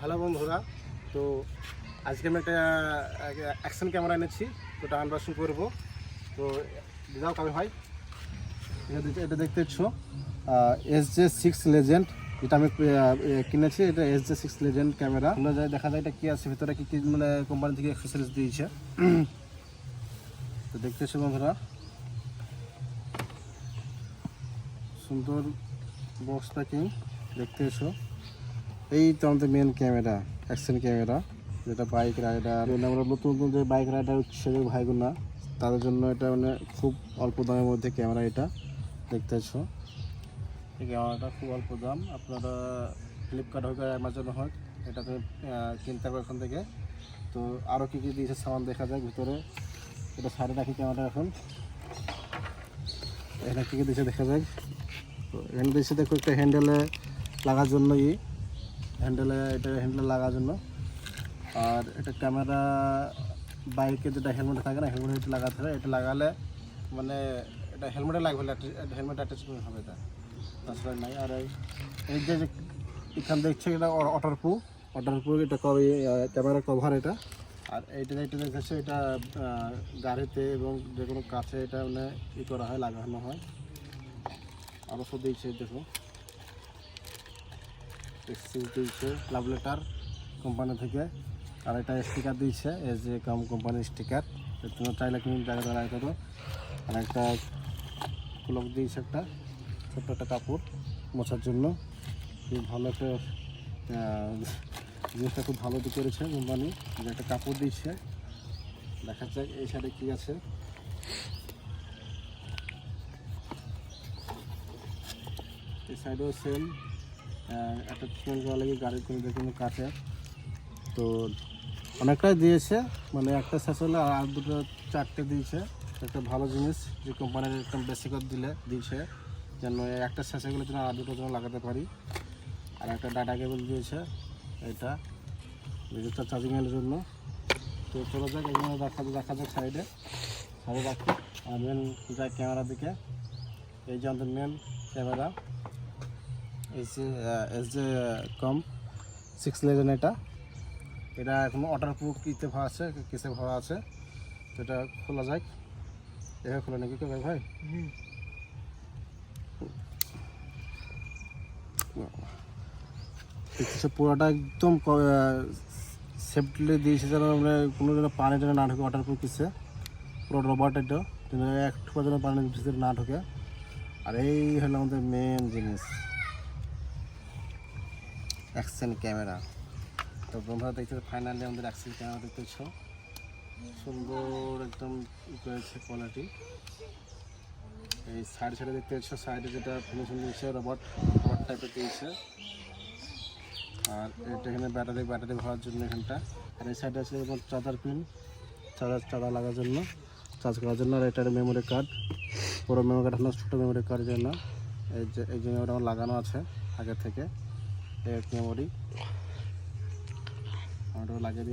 Hello বন্ধুরা, তো আজকে আমি একটা অ্যাকশন ক্যামেরা এনেছি, তো এটা আনবক্সিং করবো। তো দাও কামি ভাই, এটা দেখতেছ SJ6 লেজেন্ড, যেটা আমি কিনেছি। এটা SJ6 লেজেন্ড ক্যামেরা। আমরা যাই দেখা যায় এটা কি আছে ভিতরে, কি কি মানে কোম্পানি থেকে অ্যাক্সেসরিজ দিয়েছে। তো দেখতেছো বন্ধুরা, সুন্দর বক্স প্যাকিং দেখতে এসো। এই তো আমাদের মেন ক্যামেরা, অ্যাকশন ক্যামেরা, যেটা বাইক রাইডার, আমরা নতুন নতুন যে বাইক রাইডার সেদের ভাইগুলো, তাদের জন্য এটা মানে খুব অল্প দামের মধ্যে ক্যামেরা এটা দেখতেছো। এই ক্যামেরাটা খুব অল্প দাম, আপনারা ফ্লিপকার্ট হোক আর অ্যামাজন হোক এটাতে কিনতে হবে এখান থেকে। তো আরও কী কী দিয়েছে সামান দেখা যায় ভিতরে। এটা সাইডে রাখি ক্যামেরাটা এখন, এখানে কী কী দিয়েছে দেখা যায়। তো এখানে দিয়েছে দেখো একটা হ্যান্ডেলে লাগার জন্য, হ্যান্ডেলে লাগার জন্য। আর এটা ক্যামেরা বাইকে যেটা হেলমেটে থাকে না, হেলমেটে এটা লাগাতে হবে। এটা লাগালে মানে এটা হেলমেটে লাগবে, হেলমেট অ্যাটাচমেন্ট হবে, এটা তাছাড়া নাই। আর এই যে এখান দেখছে এটা ওয়াটারপ্রুফ, এটা ক্যামেরা কভার এটা। আর এইটা দেখতেছে এটা গাড়িতে এবং যে কোনো কাছে এটা মানে করা হয়, লাগানো হয়। আরও সব দিয়েছে দেখো, এক্সচেঞ্জ দিয়েছে লাভ লেটার কোম্পানি থেকে। আর এটা স্টিকার দিয়েছে SJ কোম্পানির স্টিকার, তোমরা চাইলে তুমি জায়গা লাগাতে পারো। আর একটা ক্লক দিয়েছে, একটা ছোট্ট একটা কাপড় মোছার জন্য। খুব ভালো একটা জিনিসটা খুব ভালো করেছে কোম্পানি, যে একটা কাপড় দিচ্ছে। দেখা যাক এই সাইডে কী আছে। এই সাইডেও সেম একটা চেঞ্জ করা লাগে গাড়ির কোনো কাছে। তো অনেকটাই দিয়েছে, মানে একটা শেষ হলে আর দুটো চারটে দিয়েছে। একটা ভালো জিনিস যে কোম্পানির একদম বেশি করে দিয়েছে, যেন একটা শেষে গেলে যেন আর দুটো যেন লাগাতে পারি। আর একটা ডাটা কেবল দিয়েছে, এটা ডিজিটাল চার্জিংয়ের জন্য। তো চলো যাক, এগুলো দেখা যাক সাইডে রাখি। আর মেন যাই ক্যামেরার দিকে। এই যে আমাদের মেন ক্যামেরা SJ6 লেজেন্ড। এটা এখন ওয়াটারপ্রুফ কিসে ভরা আছে। তো এটা খোলা যায়, এভাবে খোলা নাকি ভাই? পুরোটা একদম সেফটি দিয়েছে, যেন মানে কোনো যেন পানি যেন না ঢোকে। ওয়াটারপ্রুফ কিসে পুরো রবার এটা যেন একটু যেন পানি ভিতরে না ঢোকে। আর এই হলো আমাদের মেন জিনিস, অ্যাকশন ক্যামেরা। তো বন্ধুরা দেখতে ফাইনালি আমাদের অ্যাকশন ক্যামেরা দেখতেছ, সুন্দর একদম করেছে কোয়ালিটি। এই সাইডে দেখতে পাচ্ছ, সাইডে যেটা ফিনিশিং দিয়েছে রবার টাইপের দিয়েছে। আর এটা এখানে ব্যাটারি ভরার জন্য এখানটা। আর এই সাইডে আছে এবং চার্জার পিন, চার্জার লাগার জন্য, চার্জ করার জন্য। আর এটার মেমোরি কার্ড, বড় মেমোরি কার্ড না ছোটো মেমোরি কার্ডের জন্য। এই যে মেমোরি আমার লাগানো আছে আগে থেকে, এই মেমোরি আমরা লাগিয়ে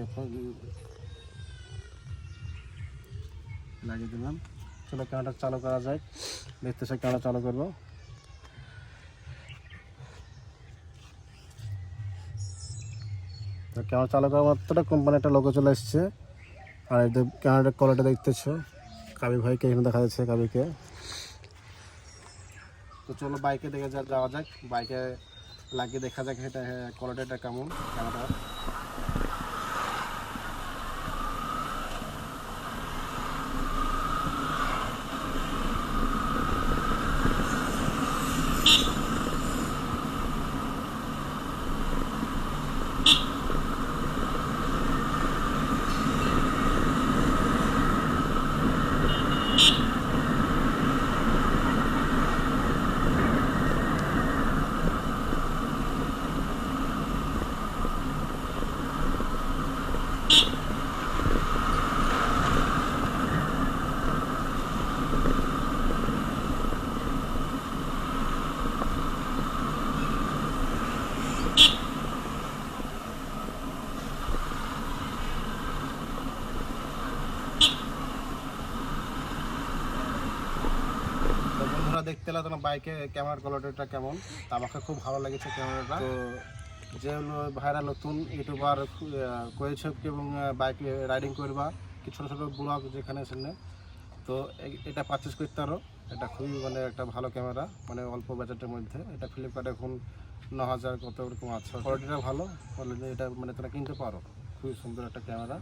দিলাম। চলো ক্যামেরাটা চালু করা যায়, দেখতে চাই ক্যামেরা চালু করবো। তো ক্যামেরা চালু করার মাত্রটা কোম্পানি একটা লোগো চলে এসছে। আর এই ক্যামেরাটার কোয়ালিটি দেখতেছো, কাবি ভাইকে এখানে দেখা যাচ্ছে, কাবিকে। তো চলো বাইকে দেখে যাওয়া যাক, বাইকে লাগিয়ে দেখা যাক এটা কোয়ালিটিটা কেমন ক্যামেরা। দেখতে পেলাম তোমার বাইকে ক্যামেরার কোয়ালিটিটা কেমন। তা আমাকে খুব ভালো লেগেছে ক্যামেরাটা। তো যে হলো ভাইরা নতুন ইউটিউবার করেছে এবং বাইক রাইডিং করবা কি ছোটো ছোটো ব্লগ যেখানে সেখানে, তো এটা পারচেস করতে পারো। এটা খুবই মানে একটা ভালো ক্যামেরা, মানে অল্প বাজেটের মধ্যে। এটা ফ্লিপকার্টে এখন 9,000 কত এরকম আছে। কোয়ালিটিটা ভালো, কোয়ালিটি এটা মানে তোমরা কিনতে পারো। খুবই সুন্দর একটা ক্যামেরা।